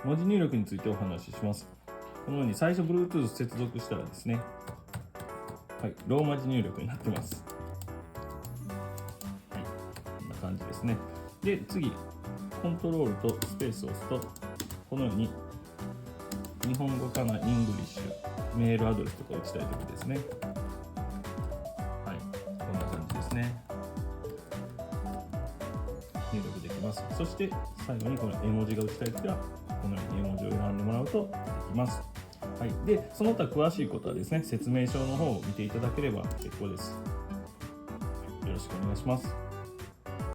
文字入力についてお話しします。このように最初 Bluetooth 接続したらですね、はい、ローマ字入力になってます。はい、こんな感じですね。で、次、コントロールとスペースを押すと、このように日本語かな、イングリッシュ、メールアドレスとか打ちたいときですね。はい、こんな感じですね。入力できます。そして最後にこの絵文字が打ちたいときは、このように絵文字を選んでもらうとできます。はい、で、その他詳しいことはですね、説明書の方を見ていただければ結構です。よろしくお願いします。